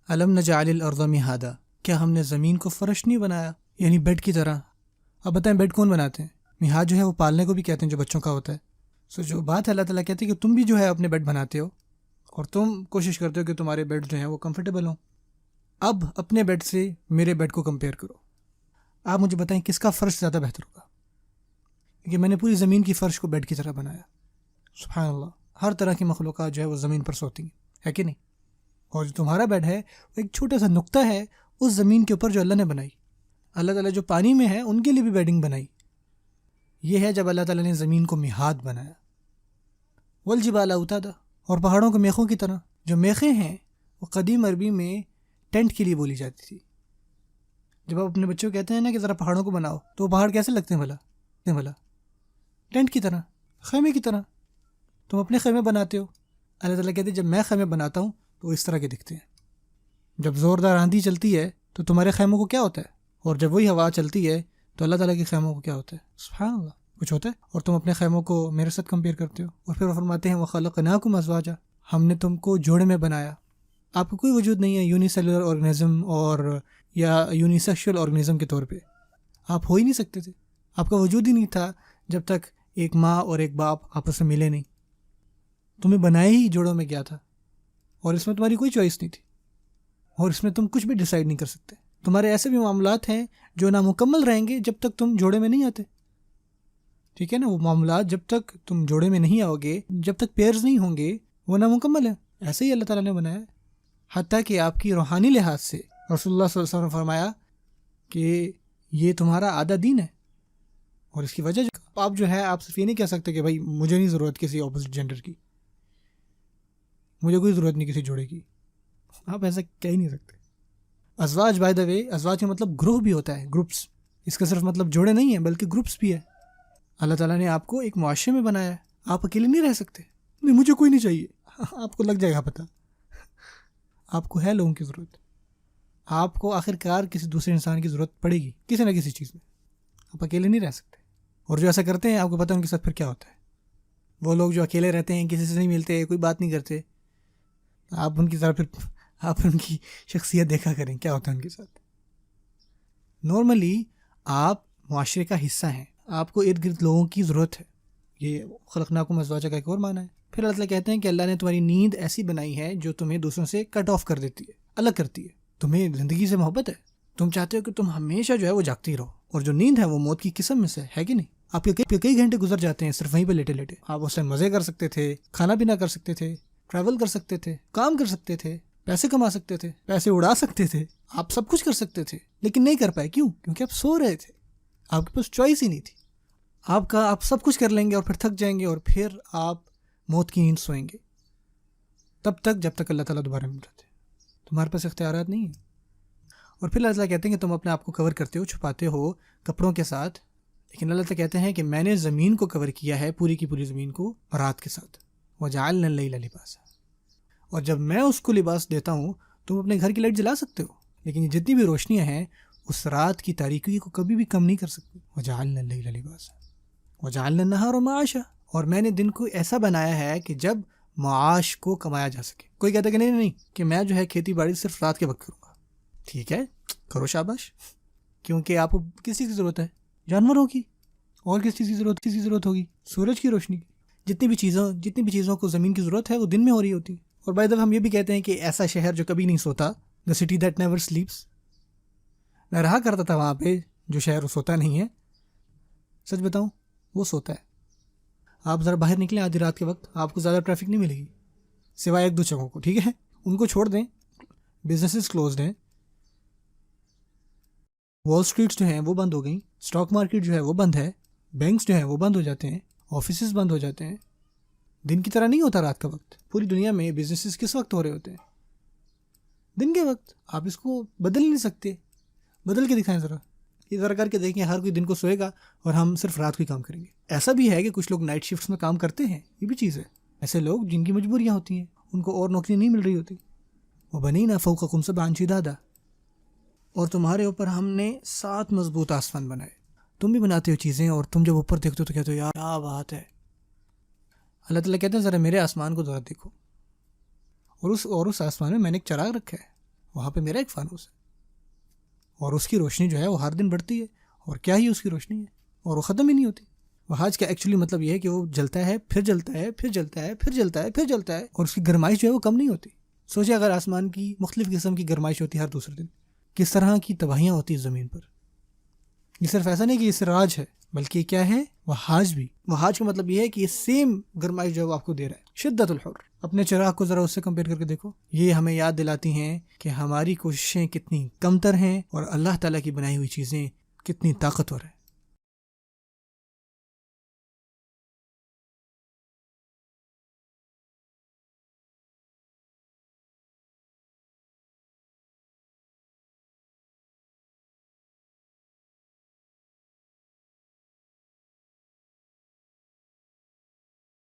الم نجعل الارض مہادا، کیا ہم نے زمین کو فرش نہیں بنایا، یعنی بیڈ کی طرح۔ اب بتائیں بیڈ کون بناتے ہیں؟ مہاد جو ہے وہ پالنے کو بھی کہتے ہیں جو بچوں کا ہوتا ہے۔ سو جو بات ہے اللہ تعالیٰ کہتے ہیں کہ تم بھی جو ہے اپنے بیڈ بناتے ہو اور تم کوشش کرتے ہو کہ تمہارے بیڈ جو ہیں وہ کمفرٹیبل ہوں۔ اب اپنے بیڈ سے میرے بیڈ کو کمپیئر کرو، آپ مجھے بتائیں کس کا فرش زیادہ بہتر ہوگا، کیونکہ میں نے پوری زمین کی فرش کو بیڈ کی طرح بنایا۔ سبحان اللہ، ہر طرح کی مخلوقات جو ہے وہ زمین پر سوتی ہیں، ہے کہ نہیں؟ اور جو تمہارا بیڈ ہے وہ ایک چھوٹا سا نقطہ ہے اس زمین کے اوپر جو اللہ نے بنائی۔ اللہ تعالیٰ جو پانی میں ہے ان کے لیے بھی بیڈنگ بنائی۔ یہ ہے جب اللہ تعالیٰ نے زمین کو مہاد بنایا۔ والجبال اوتادا، اور پہاڑوں کو میخوں کی طرح۔ جو میخیں ہیں وہ قدیم عربی میں ٹینٹ کے لیے بولی جاتی تھی۔ جب آپ اپنے بچوں کو کہتے ہیں نا کہ ذرا پہاڑوں کو بناؤ، تو وہ پہاڑ کیسے لگتے ہیں بھلا؟ ٹینٹ کی طرح، خیمے کی طرح۔ تم اپنے خیمے بناتے ہو، اللہ تعالیٰ کہتے ہیں جب میں خیمے بناتا ہوں تو اس طرح کے دکھتے ہیں۔ جب زوردار آندھی چلتی ہے تو تمہارے خیموں کو کیا ہوتا ہے، اور جب وہی ہوا چلتی ہے تو اللہ تعالیٰ کے خیموں کو کیا ہوتا ہے؟ سبحان اللہ، کچھ ہوتا ہے۔ اور تم اپنے خیموں کو میرے ساتھ کمپیئر کرتے ہو، اور پھر وہ فرماتے ہیں وَخَلَقْنَاكُمْ أَزْوَاجًا، ہم نے تم کو جوڑے میں بنایا۔ آپ کو کوئی وجود نہیں ہے یونی سیلولر آرگنزم اور یا یونی سیکشول آرگنزم کے طور پہ، آپ ہو ہی نہیں سکتے تھے۔ آپ کا وجود ہی نہیں تھا جب تک ایک ماں اور ایک باپ آپس میں ملے نہیں۔ تمہیں بنایا ہی جوڑوں میں کیا تھا، اور اس میں تمہاری کوئی چوائس نہیں تھی، اور اس میں تم کچھ بھی ڈیسائیڈ نہیں کر سکتے۔ تمہارے ایسے بھی معاملات ہیں جو نامکمل رہیں گے جب تک تم جوڑے میں نہیں آتے، ٹھیک ہے نا؟ وہ معاملات جب تک تم جوڑے میں نہیں آؤ گے، جب تک پیئرز نہیں ہوں گے، وہ نامکمل ہیں۔ ایسے ہی اللہ تعالیٰ نے بنایا ہے، حتیٰ کہ آپ کی روحانی لحاظ سے رسول اللہ صلی اللہ علیہ وسلم نے فرمایا کہ یہ تمہارا آدھا دین ہے۔ اور اس کی وجہ آپ جو ہے، آپ صرف یہ نہیں کہہ سکتے کہ بھائی مجھے نہیں ضرورت کسی اپوزٹ جینڈر کی، مجھے کوئی ضرورت نہیں کسی جوڑے کی، آپ ایسا کہہ ہی نہیں سکتے۔ ازواج بائی دا وے، ازواج کا مطلب گروہ بھی ہوتا ہے، گروپس۔ اس کا صرف مطلب جوڑے نہیں ہیں بلکہ گروپس بھی ہے۔ اللہ تعالیٰ نے آپ کو ایک معاشرے میں بنایا ہے، آپ اکیلے نہیں رہ سکتے۔ نہیں مجھے کوئی نہیں چاہیے، آپ کو لگ جائے گا پتہ، آپ کو ہے لوگوں کی ضرورت۔ آپ کو آخر کار کسی دوسرے انسان کی ضرورت پڑے گی کسی نہ کسی چیز میں، آپ اکیلے نہیں رہ سکتے۔ اور جو ایسا کرتے ہیں آپ کو پتہ ان کے ساتھ پھر کیا ہوتا ہے۔ وہ لوگ جو اکیلے رہتے ہیں، کسی سے نہیں ملتے، کوئی بات نہیں کرتے، آپ ان کی طرح پھر آپ ان کی شخصیت دیکھا کریں کیا ہوتا ہے ان کے ساتھ۔ نارملی آپ معاشرے کا حصہ ہیں، آپ کو ارد گرد لوگوں کی ضرورت ہے۔ یہ خلقناکم ازواجا کا ایک اور معنی ہے۔ پھر اللہ تعالیٰ کہتے ہیں کہ اللہ نے تمہاری نیند ایسی بنائی ہے جو تمہیں دوسروں سے کٹ آف کر دیتی ہے، الگ کرتی ہے۔ تمہیں زندگی سے محبت ہے، تم چاہتے ہو کہ تم ہمیشہ جو ہے وہ جاگتی رہو، اور جو نیند ہے وہ موت کی قسم میں سے ہے کہ نہیں؟ آپ کے کئی گھنٹے گزر جاتے ہیں صرف وہیں پہ لیٹے لیٹے۔ آپ اس سے مزے کر سکتے تھے، کھانا پینا کر سکتے تھے، ٹریول کر سکتے تھے، کام کر سکتے تھے، پیسے کما سکتے تھے، پیسے اڑا سکتے تھے، آپ سب کچھ کر سکتے تھے، لیکن نہیں کر پائے۔ کیوں؟ کیونکہ آپ سو رہے تھے، آپ کے پاس چوائس ہی نہیں تھی۔ آپ سب کچھ کر لیں گے اور پھر تھک جائیں گے، اور پھر آپ موت کی نیند سوئیں گے، تب تک جب تک اللہ تعالیٰ دوبارہ مل جاتے۔ تمہارے پاس اختیارات نہیں ہیں۔ اور پھر اللہ تعالیٰ کہتے ہیں کہ تم اپنے آپ کو کور کرتے ہو، چھپاتے ہو کپڑوں کے ساتھ، لیکن اللہ تعالیٰ کہتے ہیں کہ میں نے زمین کو کور کیا ہے، پوری کی پوری زمین کو رات کے ساتھ۔ وَجَعَلْنَا اللَّيْلَ لِبَاسًا، اور جب میں اس کو لباس دیتا ہوں، تم اپنے گھر کی لائٹ جلا سکتے ہو، لیکن یہ جتنی بھی روشنیاں ہیں اس رات کی تاریکی کو کبھی بھی کم نہیں کر سکتی۔ وَجَعَلْنَا اللَّيْلَ لِبَاسًا وَجَعَلْنَا النَّهَارَ مَعَاشًا، اور میں نے دن کو ایسا بنایا ہے کہ جب معاش کو کمایا جا سکے۔ کوئی کہتا ہے کہ نہیں کہ میں جو ہے کھیتی باڑی صرف رات کے وقت کروں گا، ٹھیک ہے کرو، شاباش، کیونکہ آپ کو کس چیز کی ضرورت ہے؟ جانوروں کی، اور کس چیز کی ضرورت ہوگی؟ سورج کی روشنی کی۔ جتنی بھی چیزوں کو زمین کی ضرورت ہے وہ دن میں ہو رہی ہوتی ہے۔ اور بائی دا وے ہم یہ بھی کہتے ہیں کہ ایسا شہر جو کبھی نہیں سوتا، the city that never sleeps, میں رہا کرتا تھا وہاں پہ، جو شہر وہ سوتا نہیں ہے، سچ بتاؤں وہ سوتا ہے۔ آپ ذرا باہر نکلیں آدھی رات کے وقت، آپ کو زیادہ ٹریفک نہیں ملے گی سوائے ایک دو جگہوں کو، ٹھیک ہے؟ ان کو چھوڑ دیں، بزنسز کلوزڈ ہیں، وال اسٹریٹس جو ہیں وہ بند ہو گئیں، اسٹاک مارکیٹ جو ہے وہ بند ہے، بینکس جو ہیں وہ بند ہو جاتے ہیں، آفیسز بند ہو جاتے ہیں۔ دن کی طرح نہیں ہوتا رات کا وقت۔ پوری دنیا میں بزنسز کس وقت ہو رہے ہوتے ہیں؟ دن کے وقت۔ آپ اس کو بدل نہیں سکتے، بدل کے دکھائیں ذرا، یہ ذرا کر کے دیکھیں، ہر کوئی دن کو سوئے گا اور ہم صرف رات کو ہی کام کریں گے۔ ایسا بھی ہے کہ کچھ لوگ نائٹ شفٹس میں کام کرتے ہیں، یہ بھی چیز ہے۔ ایسے لوگ جن کی مجبوریاں ہوتی ہیں، ان کو اور نوکری نہیں مل رہی ہوتی۔ وَبَنِينَا فَوْقَكُمْ سَبْعًا شِدَادًا، اور تمہارے اوپر ہم نے 7 مضبوط آسمان بنائے۔ تم بھی بناتے ہو چیزیں، اور تم جب اوپر دیکھتے ہو تو کہتے ہو یار کیا بات ہے۔ اللہ تعالیٰ کہتے ہیں ذرا میرے آسمان کو ذرا دیکھو، اور اس آسمان میں نے ایک چراغ رکھا ہے، وہاں پہ میرا ایک فانوس ہے اور اس کی روشنی جو ہے وہ ہر دن بڑھتی ہے، اور کیا ہی اس کی روشنی ہے، اور وہ ختم ہی نہیں ہوتی۔ وہ حج کا ایکچولی مطلب یہ ہے کہ وہ جلتا ہے، پھر جلتا ہے، پھر جلتا ہے، پھر جلتا ہے، پھر جلتا ہے، اور اس کی گرمائش جو ہے وہ کم نہیں ہوتی۔ سوچے اگر آسمان کی مختلف قسم کی گرمائش ہوتی ہے ہر دوسرے دن، کس طرح کی تباہیاں ہوتی ہیں زمین پر۔ یہ صرف ایسا نہیں کہ یہ سراج ہے، بلکہ کیا ہے، وہ حاج بھی۔ وہ حاج کا مطلب یہ ہے کہ یہ سیم گرمائش جو ہے وہ آپ کو دے رہا ہے۔ شدت الحر، اپنے چراغ کو ذرا اس سے کمپیئر کر کے دیکھو۔ یہ ہمیں یاد دلاتی ہیں کہ ہماری کوششیں کتنی کم تر ہیں اور اللہ تعالیٰ کی بنائی ہوئی چیزیں کتنی طاقتور ہیں۔